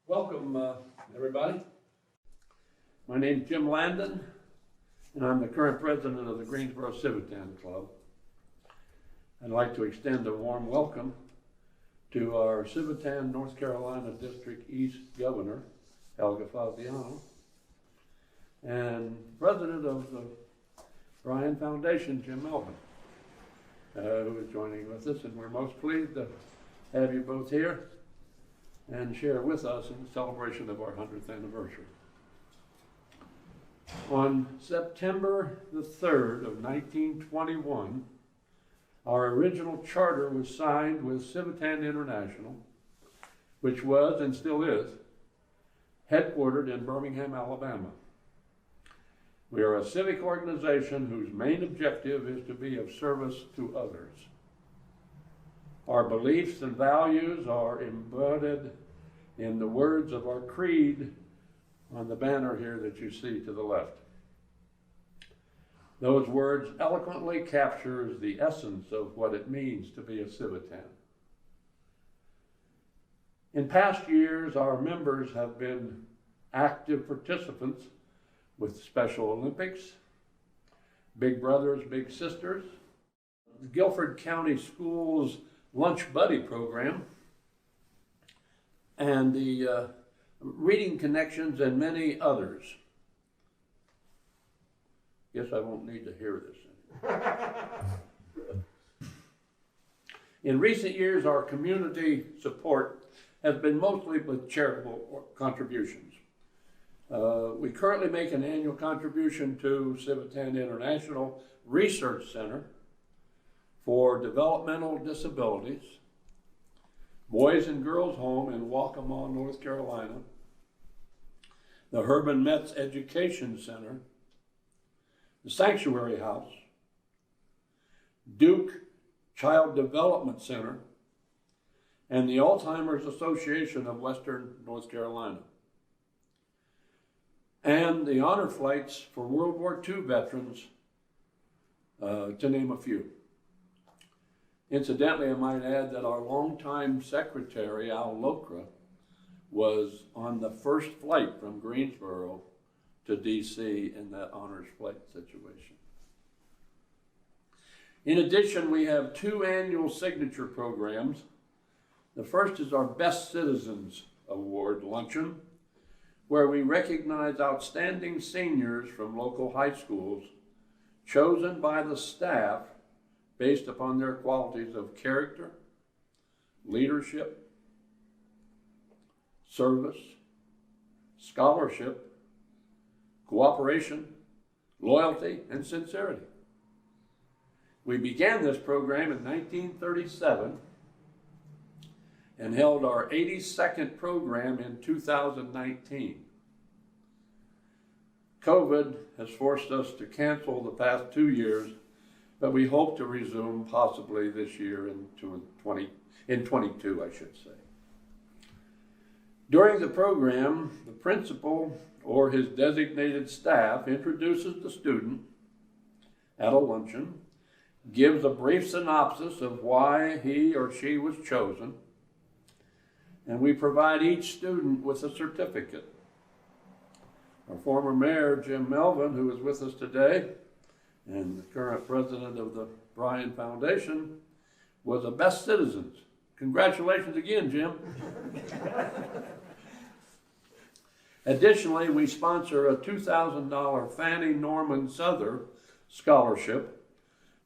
Welcome, everybody. My name's Jim Landon, and I'm the current president of the Greensboro Civitan Club. I'd like to extend a warm welcome to our Civitan, North Carolina District East Governor, Helga Fabiano, and president of the Bryan Foundation, Jim Melvin, who is joining with us, and we're most pleased to have you both here and share with us in the celebration of our 100th anniversary. On September the 3rd of 1921, our original charter was signed with Civitan International, which was and still is headquartered in Birmingham, Alabama. We are a civic organization whose main objective is to be of service to others. Our beliefs and values are embodied in the words of our creed on the banner here that you see to the left. Those words eloquently captures the essence of what it means to be a Civitan. In past years, our members have been active participants with Special Olympics, Big Brothers, Big Sisters, the Guilford County Schools Lunch Buddy program, and the Reading Connections, and many others. Guess I won't need to hear this anymore. In recent years, our community support has been mostly with charitable contributions. We currently make an annual contribution to Civitan International Research Center for Developmental Disabilities, Boys and Girls Home in Waccamaw, North Carolina, the Herman Metz Education Center, the Sanctuary House, Duke Child Development Center, and the Alzheimer's Association of Western North Carolina, and the honor flights for World War II veterans, to name a few. Incidentally, I might add that our longtime secretary, Al Lokra, was on the first flight from Greensboro to DC in that honors flight situation. In addition, we have two annual signature programs. The first is our Best Citizens Award Luncheon, where we recognize outstanding seniors from local high schools chosen by the staff based upon their qualities of character, leadership, service, scholarship, cooperation, loyalty, and sincerity. We began this program in 1937 and held our 82nd program in 2019. COVID has forced us to cancel the past 2 years, but we hope to resume possibly this year in 22, I should say. During the program, the principal or his designated staff introduces the student at a luncheon, gives a brief synopsis of why he or she was chosen, and we provide each student with a certificate. Our former mayor, Jim Melvin, who is with us today, and the current president of the Bryan Foundation, was a Best Citizens. Congratulations again, Jim. Additionally, we sponsor a $2,000 Fannie Norman Souther scholarship,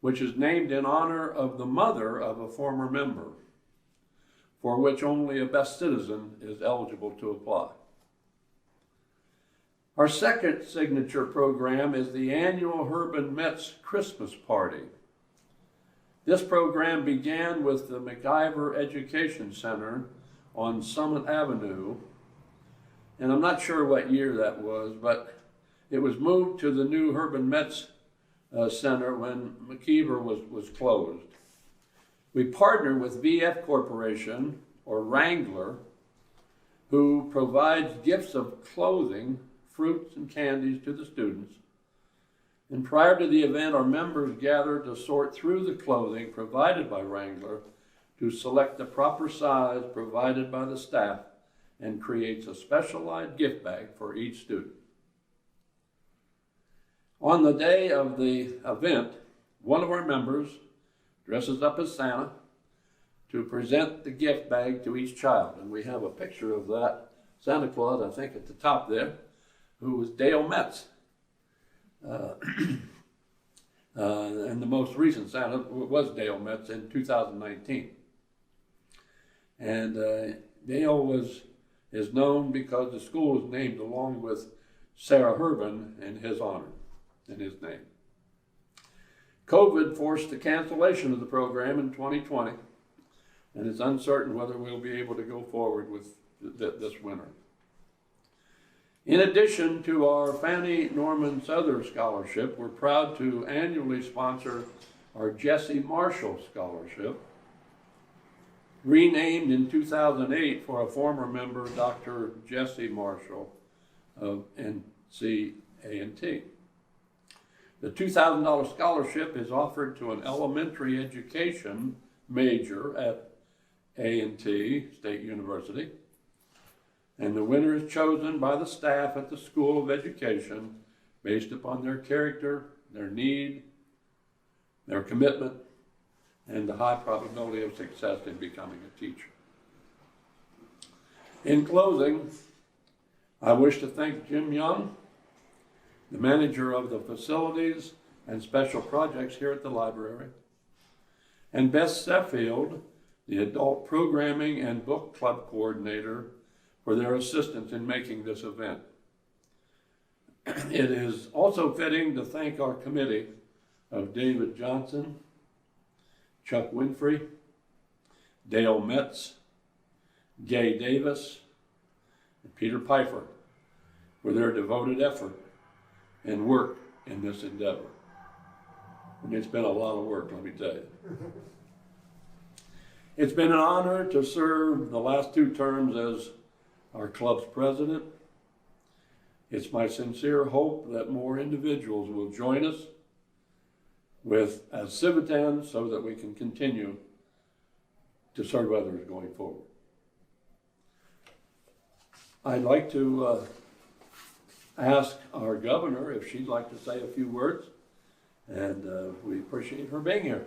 which is named in honor of the mother of a former member, for which only a Best Citizen is eligible to apply. Our second signature program is the annual Herman Metz Christmas Party. This program began with the McIver Education Center on Summit Avenue, and I'm not sure what year that was, but it was moved to the new Herman Metz Center when McIver was closed. We partner with VF Corporation, or Wrangler, who provides gifts of clothing, fruits, and candies to the students. And prior to the event, our members gather to sort through the clothing provided by Wrangler to select the proper size provided by the staff and creates a specialized gift bag for each student. On the day of the event, one of our members dresses up as Santa to present the gift bag to each child. And we have a picture of that Santa Claus, I think at the top there, who was Dale Metz. And the most recent Santa was Dale Metz in 2019. And Dale is known because the school is named along with Sarah Herbin in his honor, in his name. COVID forced the cancellation of the program in 2020, and it's uncertain whether we'll be able to go forward with this winter. In addition to our Fannie Norman Souther Scholarship, we're proud to annually sponsor our Jesse Marshall Scholarship, renamed in 2008 for a former member, Dr. Jesse Marshall of NC-A&T. The $2,000 scholarship is offered to an elementary education major at A&T State University, and the winner is chosen by the staff at the School of Education based upon their character, their need, their commitment, and the high probability of success in becoming a teacher. In closing, I wish to thank Jim Young, the manager of the facilities and special projects here at the library, and Bess Seffield, the adult programming and book club coordinator, for their assistance in making this event. It is also fitting to thank our committee of David Johnson, Chuck Winfrey, Dale Metz, Gay Davis, and Peter Pfeiffer for their devoted effort and work in this endeavor. And it's been a lot of work, let me tell you. It's been an honor to serve the last 2 terms as our club's president. It's my sincere hope that more individuals will join us as Civitans so that we can continue to serve others going forward. I'd like to ask our governor if she'd like to say a few words, and we appreciate her being here.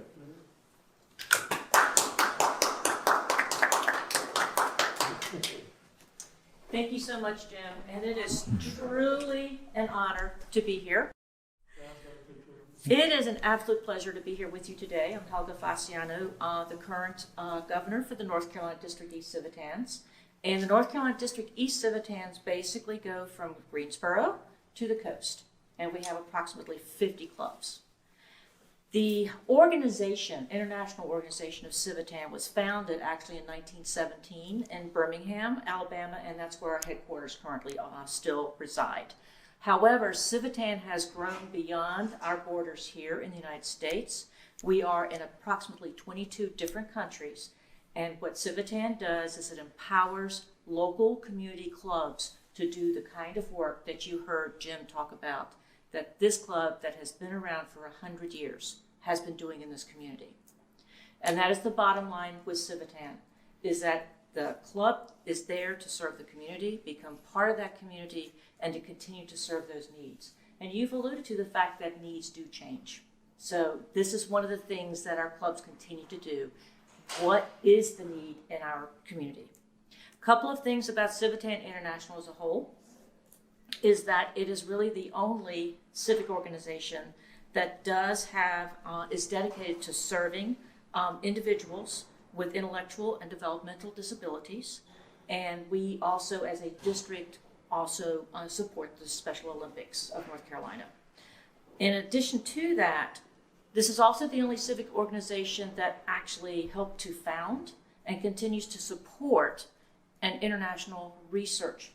Thank you so much, Jim, and it is truly an honor to be here. It is an absolute pleasure to be here with you today. I'm Helga Fasciano, the current governor for the North Carolina District East Civitans. And the North Carolina District East Civitans basically go from Greensboro to the coast, and we have approximately 50 clubs. The organization, International Organization of Civitan, was founded actually in 1917 in Birmingham, Alabama, and that's where our headquarters currently still reside. However, Civitan has grown beyond our borders here in the United States. We are in approximately 22 different countries, and what Civitan does is it empowers local community clubs to do the kind of work that you heard Jim talk about, that this club that has been around for 100 years has been doing in this community. And that is the bottom line with Civitan, is that the club is there to serve the community, become part of that community, and to continue to serve those needs. And you've alluded to the fact that needs do change. So this is one of the things that our clubs continue to do. What is the need in our community? A couple of things about Civitan International as a whole is that it is really the only civic organization that does have, is dedicated to serving individuals with intellectual and developmental disabilities. And we also, as a district, also support the Special Olympics of North Carolina. In addition to that, this is also the only civic organization that actually helped to found and continues to support an international research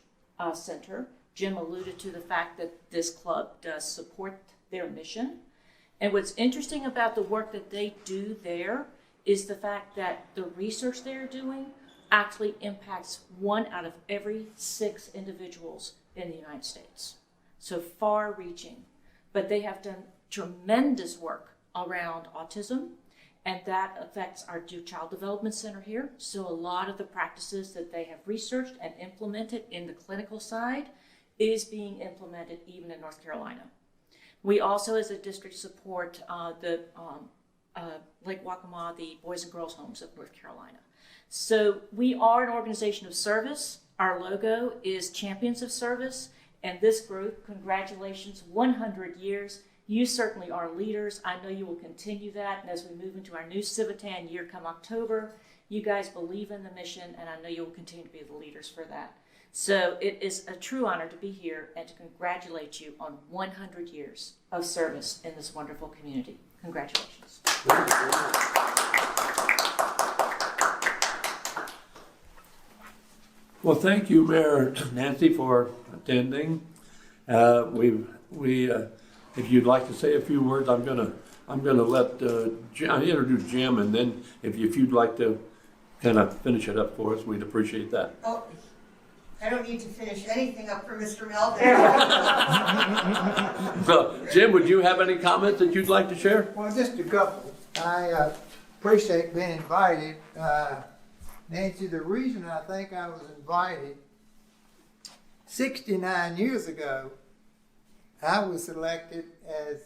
center. Jim alluded to the fact that this club does support their mission. And what's interesting about the work that they do there is the fact that the research they're doing actually impacts 1 out of every 6 individuals in the United States. So far reaching. But they have done tremendous work around autism and that affects our Child Development Center here. So a lot of the practices that they have researched and implemented in the clinical side is being implemented even in North Carolina. We also, as a district, support the Lake Waccamaw, the Boys and Girls Homes of North Carolina. So we are an organization of service. Our logo is Champions of Service, and this group, congratulations, 100 years. You certainly are leaders. I know you will continue that, and as we move into our new Civitan year come October, you guys believe in the mission, and I know you will continue to be the leaders for that. So it is a true honor to be here and to congratulate you on 100 years of service in this wonderful community. Congratulations. Well, thank you, Mayor Nancy, for attending. If you'd like to say a few words, I'm gonna let introduce Jim, and then if you'd like to kind of finish it up for us, we'd appreciate that. Oh, I don't need to finish anything up for Mr. Melvin. So, Jim, would you have any comments that you'd like to share? Well, just a couple. I appreciate being invited. Nancy, the reason I think I was invited, 69 years ago, I was selected as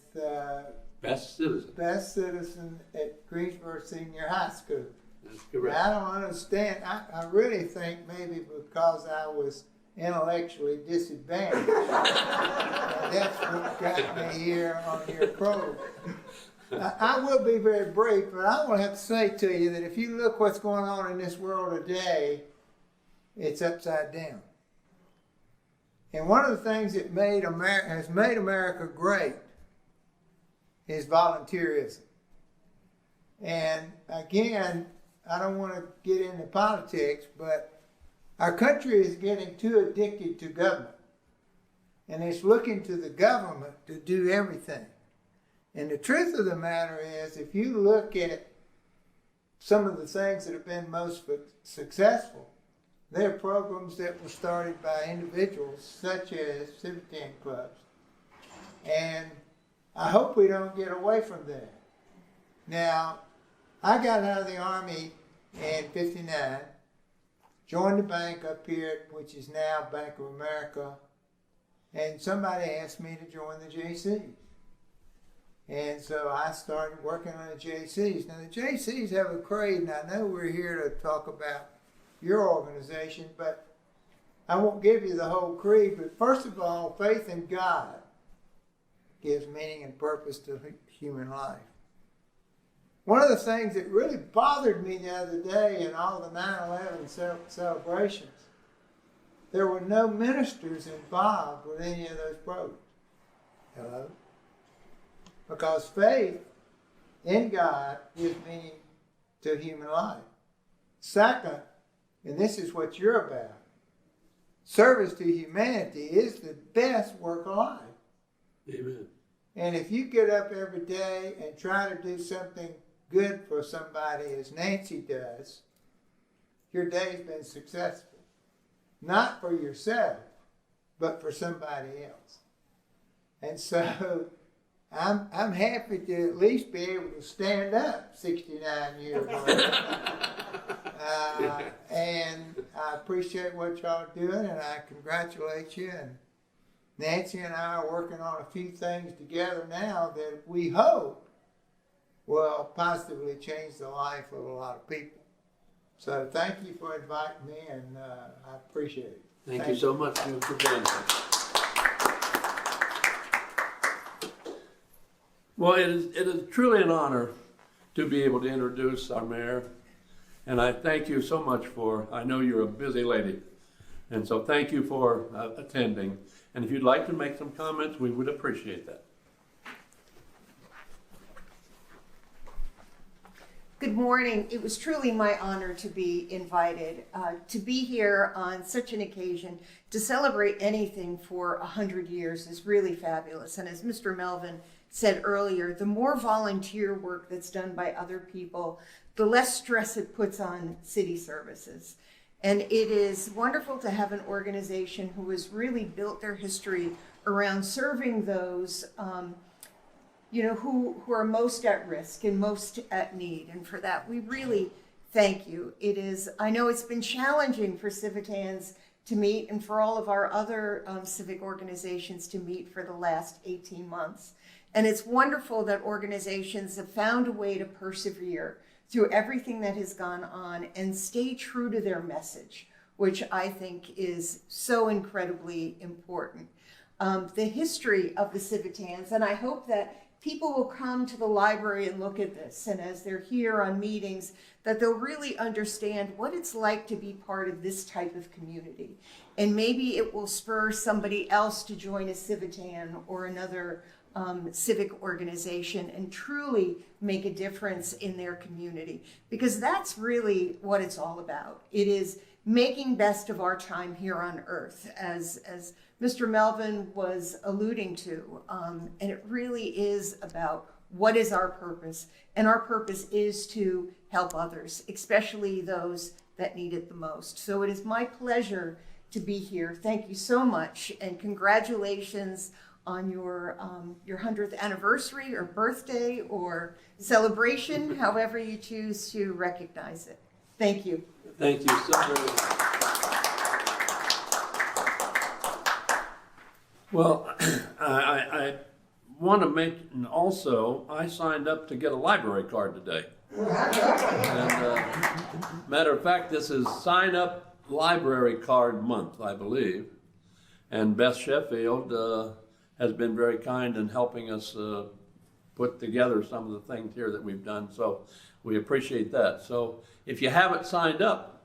Best citizen. best citizen at Greensboro Senior High School. That's correct. Now, I don't understand. I really think maybe because I was intellectually disadvantaged. That's what got me here on your program. I will be very brief, but I will have to say to you that if you look what's going on in this world today, it's upside down. And one of the things that has made America great is volunteerism. And again, I don't want to get into politics, but our country is getting too addicted to government. And it's looking to the government to do everything. And the truth of the matter is, if you look at some of the things that have been most successful, they're programs that were started by individuals such as Civitan clubs. And I hope we don't get away from that. Now, I got out of the Army in '59, joined the bank up here, which is now Bank of America, and somebody asked me to join the JCs. And so I started working on the JCs. Now, the JCs have a creed, and I know we're here to talk about your organization, but I won't give you the whole creed. But first of all, faith in God gives meaning and purpose to human life. One of the things that really bothered me the other day in all the 9/11 celebrations, there were no ministers involved with any of those programs. Hello? Because faith in God gives meaning to human life. Second, and this is what you're about, service to humanity is the best work of life. Amen. And if you get up every day and try to do something good for somebody as Nancy does, your day's been successful. Not for yourself, but for somebody else. And so I'm happy to at least be able to stand up 69 years later. And I appreciate what y'all are doing, and I congratulate you. And Nancy and I are working on a few things together now that we hope will positively change the life of a lot of people. So thank you for inviting me, and I appreciate it. Thank you so much, Jim, for being here. Well, it is truly an honor to be able to introduce our mayor, and I thank you so much I know you're a busy lady, and so thank you for attending. And if you'd like to make some comments, we would appreciate that. Good morning. It was truly my honor to be invited to be here on such an occasion. To celebrate anything for 100 years is really fabulous. And as Mr. Melvin said earlier, the more volunteer work that's done by other people, the less stress it puts on city services. And it is wonderful to have an organization who has really built their history around serving those who are most at risk and most at need. And for that, we really thank you. I know it's been challenging for Civitans to meet and for all of our other civic organizations to meet for the last 18 months. And it's wonderful that organizations have found a way to persevere through everything that has gone on and stay true to their message, which I think is so incredibly important. The history of the Civitans, and I hope that people will come to the library and look at this, and as they're here on meetings, that they'll really understand what it's like to be part of this type of community. And maybe it will spur somebody else to join a Civitan or another civic organization and truly make a difference in their community, because that's really what it's all about. It is making best of our time here on earth, as Mr. Melvin was alluding to, and it really is about what is our purpose, and our purpose is to help others, especially those that need it the most. So it is my pleasure to be here. Thank you so much, and congratulations on your 100th anniversary or birthday or celebration, however you choose to recognize it. Thank you. Thank you so very much. Well, I want to mention also, I signed up to get a library card today. And matter of fact, this is Sign Up Library Card Month, I believe. And Beth Sheffield has been very kind in helping us put together some of the things here that we've done. So we appreciate that. So if you haven't signed up,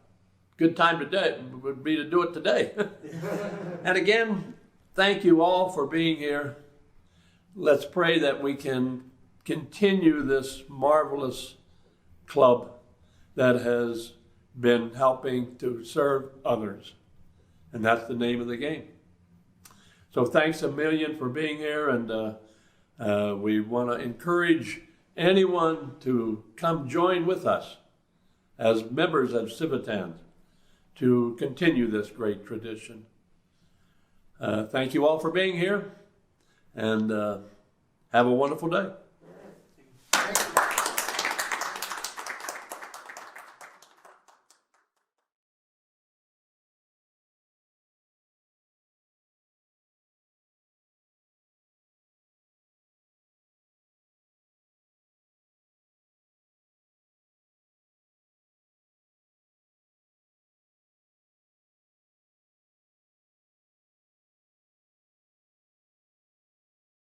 good time today would be to do it today. And again, thank you all for being here. Let's pray that we can continue this marvelous club that has been helping to serve others. And that's the name of the game. So thanks a million for being here, and we want to encourage anyone to come join with us as members of Civitan to continue this great tradition. Thank you all for being here, and have a wonderful day.